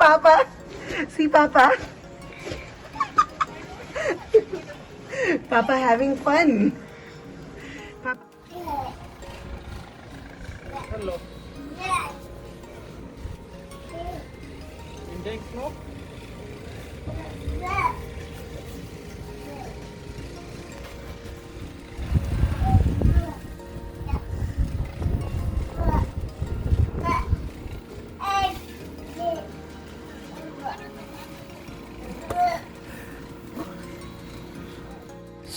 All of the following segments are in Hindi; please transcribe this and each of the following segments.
Papa. See Papa. Papa having fun. Papa. Hello. Index no?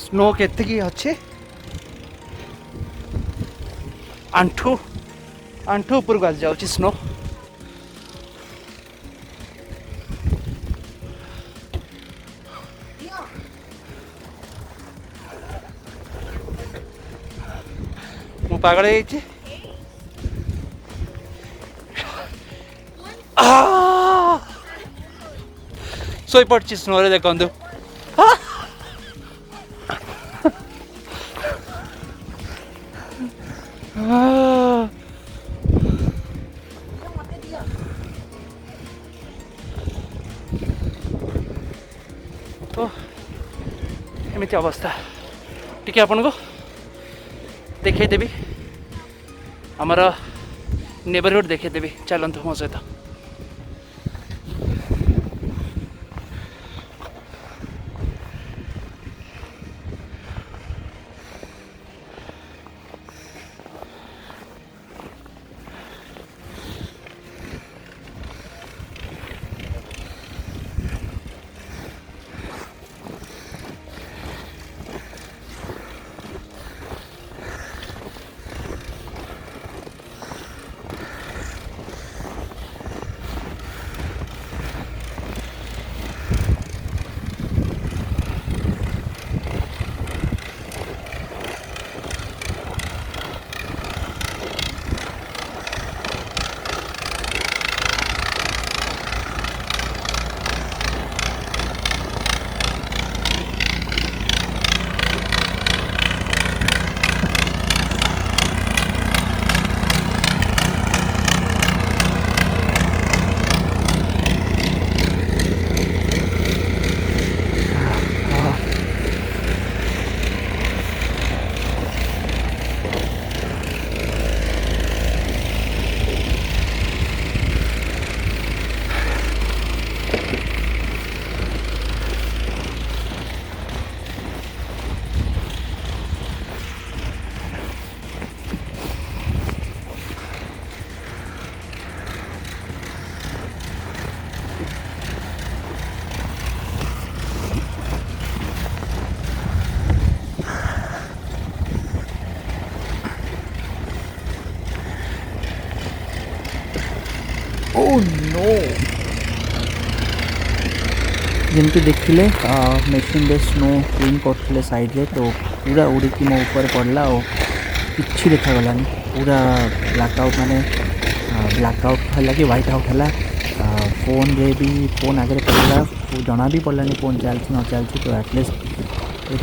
स्नो केतिकी अच्छे आंठू आंठू ऊपर को आसी जाऊँगी स्नो मु पागल शोई पड़ी स्नो रे देखु तो एमती अवस्था टी आपन को देखदेवी आमर नेबरहुड देखदेवी चलतु मो सहित Oh no! जमती देखिले मेसिन रे स्नो क्लीन करते साइड रे तो पूरा उड़ीकी मो ऊपर पड़ला और किसी देखा गलानी पूरा ब्लैकआउट माने ब्लैकआउट है कि व्हाइट आउट है फोन रे भी फोन आगे पड़ला जना भी पड़लानी फोन चलती न चलती तो एटलिस्ट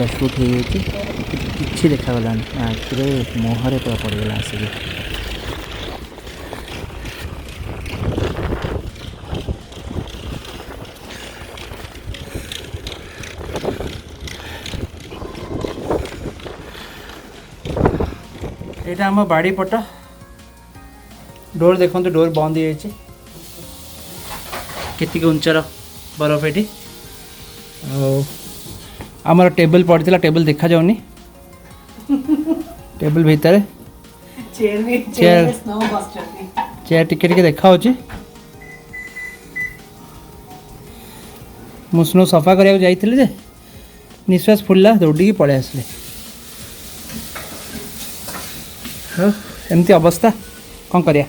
ये शूट हो कि देखा गलानी आखिरे मुहरे पूरा पड़गला आसिक यहाँ आम बाड़ी पट डोर देखो डोर बंद हो उंचार बरफ ये आमर टेबल पड़ी टेबल देखा जाऊनी टेबल भितर चेयर टिके देखा मु स्नो सफा करने जाइए निश्वास फुल्ला दौड़ी पलि आसले एमती अवस्था कौन करिया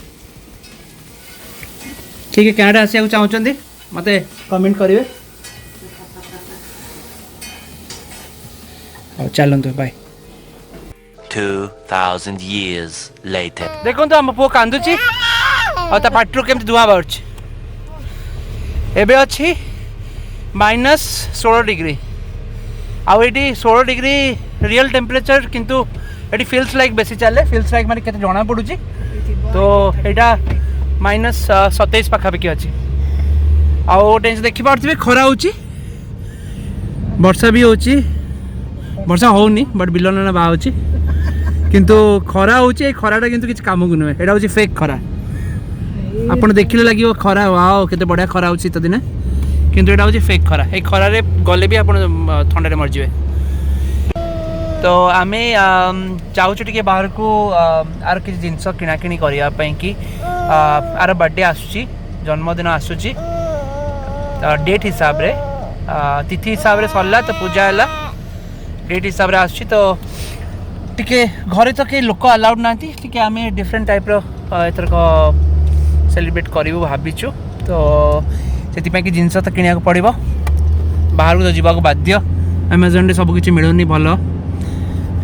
ठीक है कनाडा आसिया चाहते मत कमेंट करेंगे चलते बाय 2000 years later देखो तो आम पु कांदुची और पाटरू केमती धुआं बाहर एबे अच्छी -16 डिग्री आउ ये 16 डिग्री रियल टेम्परेचर किंतु ये फिल्स लाइक बेसी चले फिल्स लाइक माने केते जना पड़ुची तो यहाँ -27 पाखापाखि अच्छी आउ गोटे जिनिस देखिपे खरा होची वर्षा भी होची वर्षा होनी बट बिलन बाहर किंतु खरा होची खराटा किंतु किसी काम को नुहे एटा होची फेक खरा आपण देखिले लगे खरा वाओ केते बढ़िया खरा होची शीत दिने किंतु एटा होची फेक खरा ए खरा रे गले भी आपण ठंडा रे मर जिवे तो आमे जाऊँ टिके बाहर को आर किसी जिनस किना किणी करिया पई कि आर बर्थडे आसुची जन्मदिन आसुची डेट हिसाब रे तिथि हिसाब रे सरला तो पूजा है डेट हिसाब रे आसुची तो टिके घरे तो कई लोक अलाउड नांती टिके आमे डिफरेंट टाइप रो एथरक सेलिब्रेट करिवु भाबिछु तो सेति पई कि जिनस तो किनिया को पड़िबो बाहर को तो जीवा को बाध्य अमेजन रे सब किछि मिलुनी भलो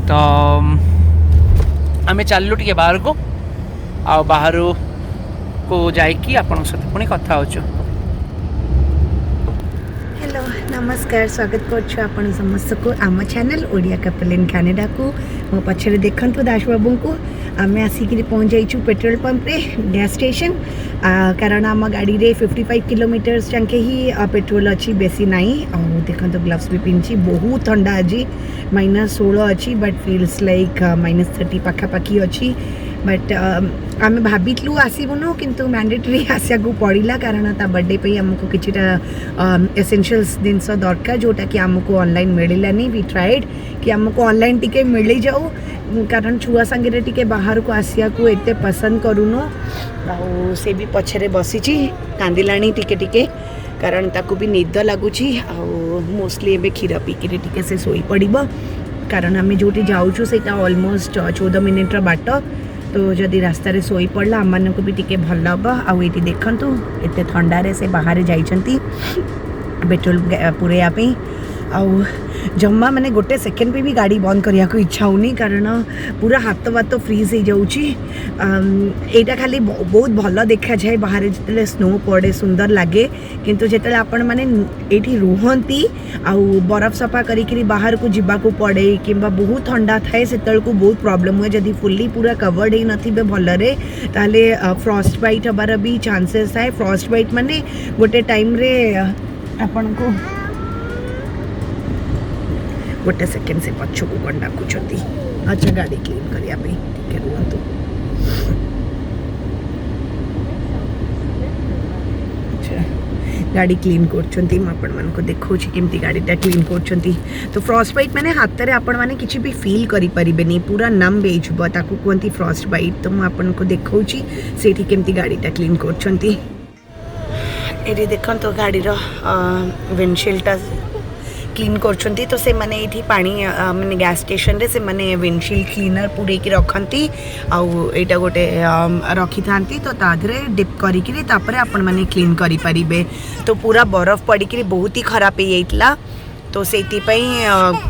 तो आमे चललु टिके बाहर को आ बाहर को जाइकी आपन सहित पुणी कथा होछु हेलो नमस्कार स्वागत करछु आपण समस्त को आम channel Odia couple in Canada को मो पछरे देखंतु दास बाबू को आमे आसिक पहुँच जाइछु पेट्रोल पंप रे गैस स्टेशन कारण आम गाड़ी रे 55 किलोमीटर्स जाके ही पेट्रोल अच्छी बेसी नाई और देखंतु ग्लव्स भी पिंची बहुत ठंडा आज -16 अच्छी बट फील्स लाइक -30 पाखापाखी अच्छी बट आम भाविलु आसबुनु किंतु मैंडेटरी आसिया को पड़ा कारण ता बर्थडे पे आमको किछिटा एसेंशियल्स जिनस दरकार जोटा कि आमको ऑनलाइन मिलानी भी ट्राइड कि आमको ऑनलाइन टिके मिल जाऊ कारण छुआ संगे टिके बाहर को आसिया को एते पसंद करूनु आ से भी पछरे बसी कांदिलाणी टिके टिके कारण ताकू भी निद लगुची आ मोस्टली एबे खीर पीके टिके से सोई पड़िबो कारण आम जोटी जाऊँ से ऑलमोस्ट 14 मिनिट बाट तो जदि रास्ता रे सोई पड़ला आम मान को भी टिके भल हम आईटी देखंतु एते ठंडारे से बाहर जाइछंती पेट्रोल पुरैया पे आउ जम्मा माने गोटे सेकेंड पे भी गाड़ी बंद करिया को इच्छा होनी कारण पूरा हाथ बात फ्रीज हो जाऊँगी एटा खाली बहुत भल देखा जाए बाहर जिते स्नो पड़े सुंदर लगे किंतु जिते आपण मैंने ये रुहती आउ बरफ सफा करी बाहर को जीवा को पड़े कि बहुत ठंडा थाए से को बहुत प्रॉब्लम हुए जदि फुल्ली पूरा कवर्ड ही नथिबे भलरे ताले फ्रॉस्ट बाइट हबार भी चांसेस थाए फ्रॉस्ट बाइट माने गोटे टाइम रे आपण को गोटे सेकेंड से पक्ष को कौन डाकुंट अच्छा गाड़ी क्लीन करने टिके रुहतु अच्छा गाड़ी क्लीन कर देखो केमती गाड़ीटा क्लीन कर तो फ्रॉस्ट बाइट माने हाथ में आपण मैंने किसी भी फील करें पूरा नम बेजब ताकू कहती फ्रॉस्ट बाइट तो मुझे देखा से केमती गाड़ीटा क्लीन कर देखो तो गाड़ी विंडशील्डटा क्लीन करछंती तो से माने एठी पानी माने गैस स्टेशन रे से माने विंडशील्ड क्लीनर पुरे की रखंती आउ एटा गोटे रखी थांती तो ताधरे डिप करी कि तापरे आपण माने क्लीन करी परिबे तो पूरा बरफ पड़ी कि बहुत ही खराब हो जाइतला तो सेति पई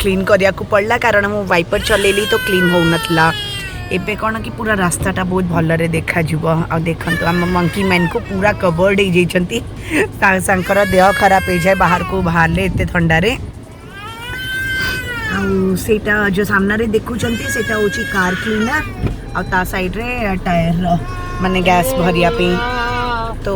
क्लीन करिया को पड़ला कारण मो वाइपर चलेली तो क्लीन हो नथला एबे कौन कि पूरा रास्ताटा बहुत भलरे देखा जुब आ देखंतु आम मंकी मैन को पूरा कवर्ड हो जाइछंती सांकर देह खराब हो जाए बाहर को बाहरले एते ठंडारे सेटा जो सामना रे देखुचंती सेटा होची कार क्लीनर आ ता साइड रे टायर माने गैस भरिया पे तो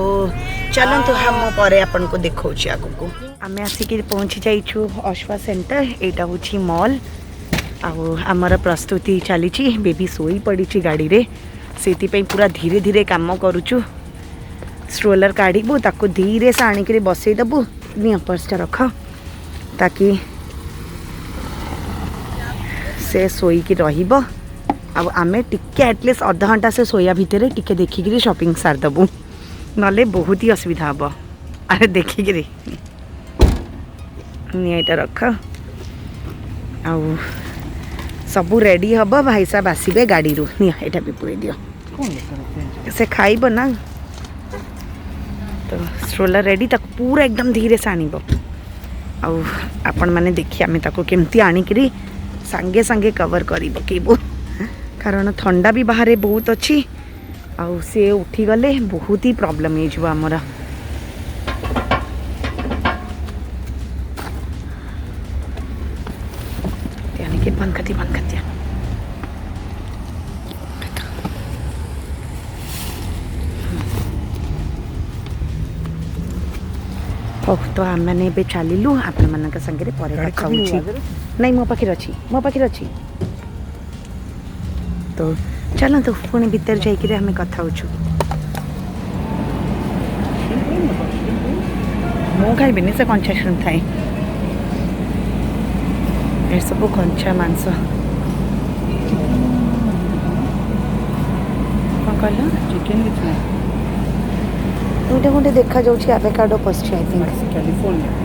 चलन तो हम परे अपन को देखौची आगु को आमे आसी के पहुंची जाइछु अश्वा सेंटर एटा होची मॉल आउ आमर प्रस्तुति चली बेबी सोई पड़ी गाड़ी रे सेति पे पूरा धीरे धीरे काम करुचु स्ट्रोलर काढ़बू ताको धीरे से आणिक बसई देबू नि पर्सटा रख ताकि से सोईकी रहिबो अब आमे टिके एटलिस्ट अधा घंटा से सोया भितर टिके देखिकी शॉपिंग सार देबू नले बहुत ही असुविधा हम अरे देखिकी निटा रख आउ सबू रेडी हम भाई साहब आसबे गाड़ी रू निया भी पूरे दियो से खाइब ना तो स्ट्रोलर रेडी तक पूरा एकदम धीरे से आनिब आउ आपण मैंने देखिए आम ताको केमती आनिकी सांगे सांगे कवर कर पकेबू कारण ठंडा भी बाहर बहुत अच्छी आउ से उठी गले बहुत ही प्रॉब्लम हो आमर बंद कर दिया ओ तो आम मैंने ए चलू आपण संगे पर देखा नहीं मो पाखे अच्छी तो चलतु पुणी भीतर जाइए आम कथा होचु मु खाइबिनी से कंचा शुण थाए ए सब कंचा मांस कौन कहल चिकेन गोटे गोटे देखा जाऊँ avocado Paschim I think California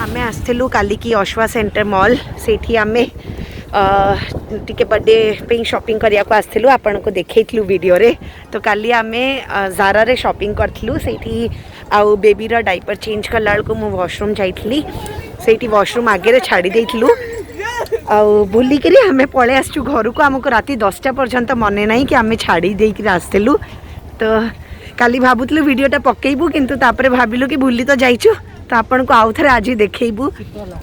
आमे आसलु काली की अश्वा सेंटर मॉल से आमे टिके बर्थडे पे शॉपिंग करने को आसलु आपण को देखैतलु वीडियो रे तो काली आमे जारा रे शॉपिंग करथलु सेठी आउ बेबी रा डायपर चेंज करला को मु वॉशरूम जाइतली सेठी वॉशरूम आगे रे छाड़ी देइतलु आउ बुली करी हमें पळे आसचु घर को हमको राती 10टा पर्यंत मने नहीं कि आमे छाड़ी देई कि आसलु तो काली भाबुतलु वीडियोटा पकेइबु किंतु तापरे भाबिलु कि भूली तो जाइछु तो आपण को आउ थे आज देखू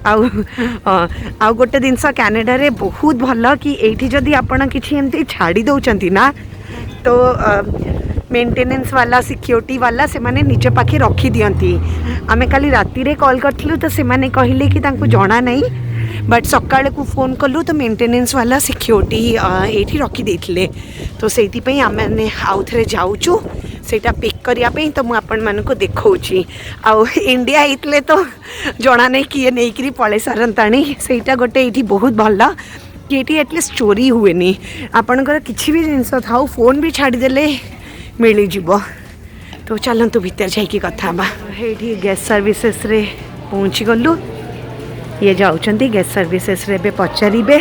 आउ गोटे जिनस कैनेडा रे बहुत भल कि एठी जदि आपण किछि एमती छाड़ी दउचंती ना तो मेंटेनेंस वाला सिक्योरिटी वाला से माने निज पाखे रखी दियंती आमे काली राती रे कॉल करथिलु तो से माने कहिले कि तांको जणा नहीं बट सकाळ को फोन कलु तो मेंटेनेंस वाला सिक्योरिटी एठी रखी देथिले तो सेति पई आमे आउ थे जाउचु सेटा पिक करिया पे तो मुझे आपण मानको देखौची आउ इंडिया इतले तो जना नहीं किए नहीं करी पळे सारंताणी सेटा गोटे एठी बहुत भल कि एठी एटलिस्ट चोरी हुएनी आपणकर किछि भी जिनस थाउ फोन भी छाड़ी देले मिली जीवो तो चलंतु भीतर जाइकी कथा बा एठी गैस सर्विसेस रे पहुँची गलु ये जाउचंती गैस सर्विसेस रे बे पचारिबे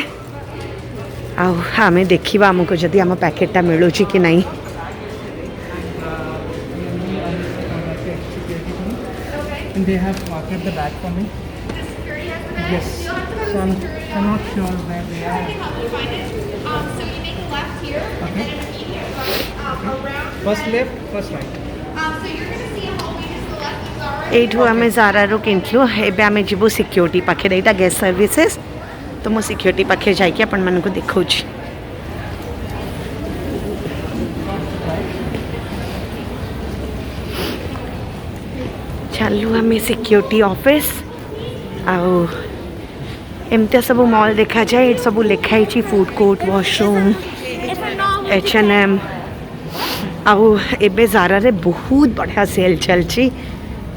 आउ आमे देखिबा हमको जदि हम पैकेटटा मिलुची कि नहीं And they have marked the bag for me. Yes. So I'm not sure where they are. So you make a left here, and then immediate right around. First left, first right. So you're going to see a hallway just to the left. It's already. एठू आमे जारारू किनलु एबे आमे जीवु सिक्योरिटी पाखे एटा गैस सर्विसेस तो मो सिक्योरिटी पाखे जाइके आपण मानको देखौची चलू आमे सिक्योरिटी ऑफिस आउ एमती सब मॉल देखा जाए ये सब लिखाई फूड कोर्ट वॉशरूम H&M आउ एबे जारा रे बहुत बढ़िया सेल चलची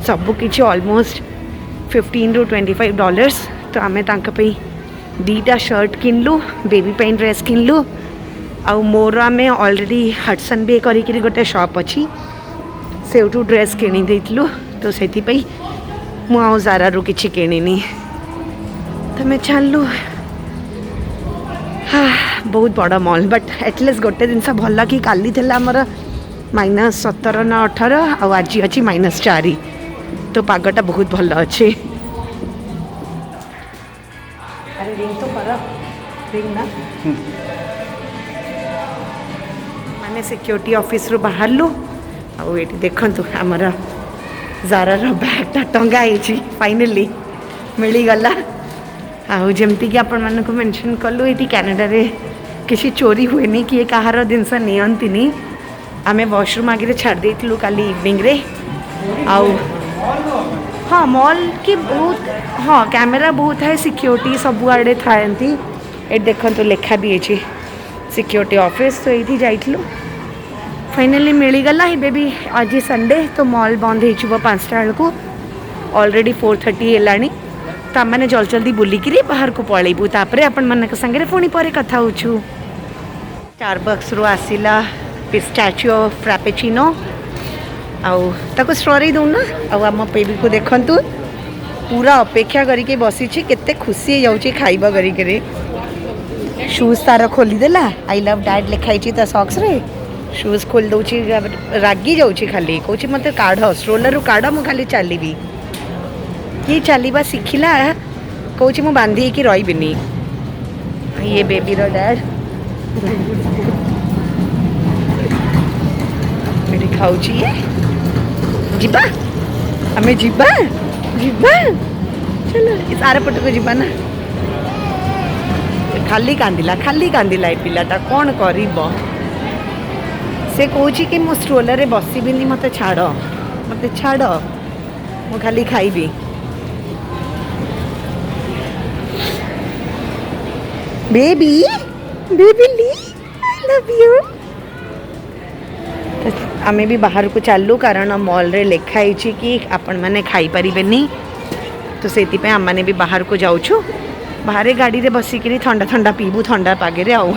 सब किछि ऑलमोस्ट $15 to $25 तो आमे तांका पे दीटा शर्ट किनलु बेबी पेन ड्रेस किनलु आउ मोर आमे ऑलरेडी हटसन बे करी गोटे शॉप अच्छी सेठू ड्रेस किणी देइतलु तो सेति पई मु आउ जारा रू किछि किणिनी तो मैं चलू हाँ बहुत बड़ा मॉल बट एटलिस्ट गोटे जिनस भल कि काली थिला हमर -17 ना 18 आउ आज अच्छी -4 तो पागटा बहुत भल अच्छे अरे रिंग तो कर रिंग ना माने सिक्योरिटी ऑफिस रू बाहरलु ଆଉ ଏଠି ଦେଖନ୍ତୁ ଆମର ଜାରାର ବ୍ୟାଗ୍ଟା ଟଙ୍ଗା ହେଇଛି ଫାଇନାଲି ମିଳିଗଲା। ଆଉ ଯେମିତିକି ଆପଣମାନଙ୍କୁ ମେନସନ୍ କଲୁ ଏଠି କାନାଡ଼ାରେ କିଛି ଚୋରି ହୁଏନି, କିଏ କାହାର ଜିନିଷ ନିଅନ୍ତିନି। ଆମେ ୱାସରୁମ୍ ଆଗରେ ଛାଡ଼ି ଦେଇଥିଲୁ କାଲି ଇଭିନିଂରେ। ଆଉ ହଁ ମଲ୍ କି ବହୁତ ହଁ କ୍ୟାମେରା ବହୁତ ଥାଏ, ସିକ୍ୟୁରିଟି ସବୁଆଡ଼େ ଥାଆନ୍ତି। ଏଠି ଦେଖନ୍ତୁ ଲେଖା ବି ଅଛି ସିକ୍ୟୁରିଟି ଅଫିସ୍। ତ ଏଇଠି ଯାଇଥିଲୁ ଫାଇନାଲି ମିଳିଗଲା। ଏବେ ବି ଆଜି ସଣ୍ଡେ ତ ମଲ୍ ବନ୍ଦ ହେଇଯିବ 5ଟା ବେଳକୁ। ଅଲରେଡ଼ି 4:30 ହେଲାଣି। ତ ଆମମାନେ ଜଲ୍ଦି ଜଲ୍ଦି ବୁଲିକିରି ବାହାରକୁ ପଳେଇବୁ। ତାପରେ ଆପଣମାନଙ୍କ ସାଙ୍ଗରେ ପୁଣି ପରେ କଥା ହେଉଛୁ। ଷ୍ଟାରବକ୍ସରୁ ଆସିଲା ପିସ୍ଟାଚିଓ ଫ୍ରାପେଚିନୋ। ଆଉ ତାକୁ ଷ୍ଟୋରୀ ଦେଉନା। ଆଉ ଆମ ବେବିକୁ ଦେଖନ୍ତୁ ପୁରା ଅପେକ୍ଷା କରିକି ବସିଛି, କେତେ ଖୁସି ହେଇଯାଉଛି ଖାଇବା କରିକିରି। ସୁଜ୍ ତାର ଖୋଲିଦେଲା, ଆଇ ଲଭ୍ ଡ୍ୟାଡ୍ ଲେଖା ହେଇଛି ତା ସକ୍ସରେ। ସୁଜ୍ ଖୋଲି ଦେଉଛି, ରାଗି ଯାଉଛି ଖାଲି, କହୁଛି ମୋତେ କାଢ଼ ଷ୍ଟ୍ରୋଲରରୁ କାଢ଼, ମୁଁ ଖାଲି ଚାଲିବି। କି ଚାଲିବା ଶିଖିଲା, କହୁଛି ମୁଁ ବାନ୍ଧି ହେଇକି ରହିବିନି। ଇଏ ବେବିର ଡ୍ୟାଡ୍ ଏଠି ଖାଉଛି। ଇଏ ଯିବା, ଆମେ ଯିବା ଯିବା ଚାଲ ଆର ପଟକୁ ଯିବା ନା। ଖାଲି କାନ୍ଦିଲା ଏ ପିଲାଟା, କ'ଣ କରିବ? ସେ କହୁଛି କି ମୁଁ ଷ୍ଟ୍ରୋଲରରେ ବସିବିନି, ମୋତେ ଛାଡ଼ ମୁଁ ଖାଲି ଖାଇବି। ବେବି ଲି ଆଇ ଲଭ୍ ୟୁ। ଆମେ ବି ବାହାରକୁ ଚାଲୁ, କାରଣ ମଲ୍ରେ ଲେଖା ହେଇଛି କି ଆପଣମାନେ ଖାଇପାରିବେନି। ତ ସେଥିପାଇଁ ଆମମାନେ ବି ବାହାରକୁ ଯାଉଛୁ। ବାହାରେ ଗାଡ଼ିରେ ବସିକିରି ଥଣ୍ଡା ପିଇବୁ ଥଣ୍ଡା ପାଗରେ। ଆଉ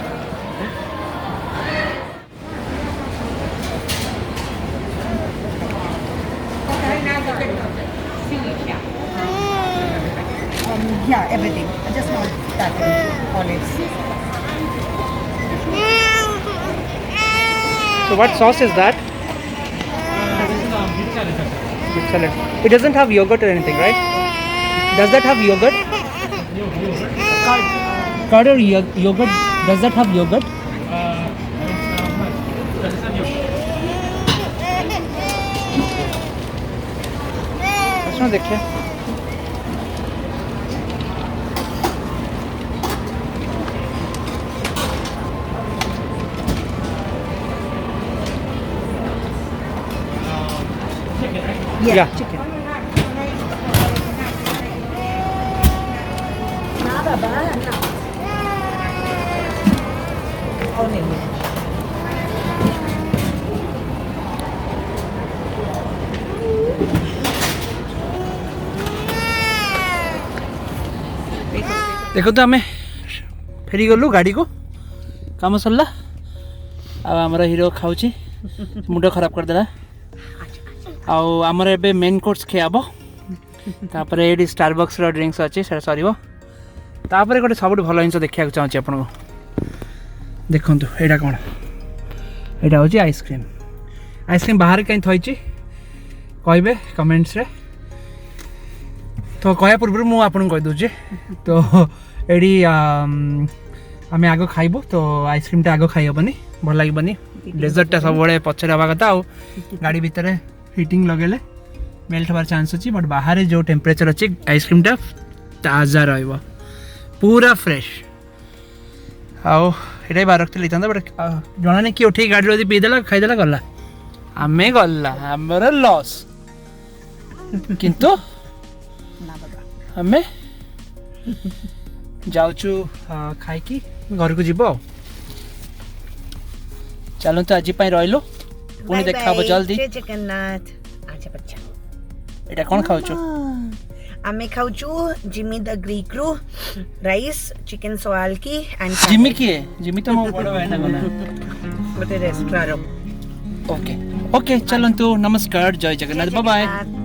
yeah, everything. I just want that olives. So what sauce is that? Beet salad. It doesn't have yogurt or anything, right? Does that have yogurt? Curd or yogurt? Does that have yogurt? अच्छा देखिए। Yeah, chicken. Na baba, na. Oh no. देखो तो आम फेरी गलु गाड़ी को काम सरला। आमर हिरो खाऊँ मुंड खराब करदेला। आमर एबे मेन कोर्स खियाब। तापर ये स्टारबक्स ड्रिंक्स अच्छे से सर गोटे सब भल जिन देखा चाहूँगी आपको। देखु यहाँ कौन यहाँ हूँ आइसक्रीम बाहर कहीं थी कहे कमेंट्स रे। तो कह पूर्व मुझे कहीदे तो ये आम आग खाइबू। तो आइसक्रीमटा आग खाइबनी भल लगे। डेजर्टा सब पचर हवा कथा। गाड़ी भितर हिटिंग लगेले मेल्ट हबार चांस अच्छी। बट बाहर जो टेम्परेचर अच्छी आइसक्रीमटा ताजा रहा पूरा फ्रेश। आउ ये बाहर रखते लेता बट जना नहीं कि उठी गाड़ी यदि पीदेला खाईदेला गला आम गला आमर लॉस। किंतु आम जाऊँ खाई घर को जीव। चलो तो आज रही पुणी देखा जल्दी। जगन्नाथ अच्छा बच्चा एटा कौन खाऊ? आमे खाऊ जिमी द ग्रीक रू राइस चिकन सोयाल की एंड जिमी किए जिमी तो मो बड़ा भाई ना कोना गोटे रेस्टोरेंट। ओके ओके चलंतु नमस्कार जय जगन्नाथ बाय बाय।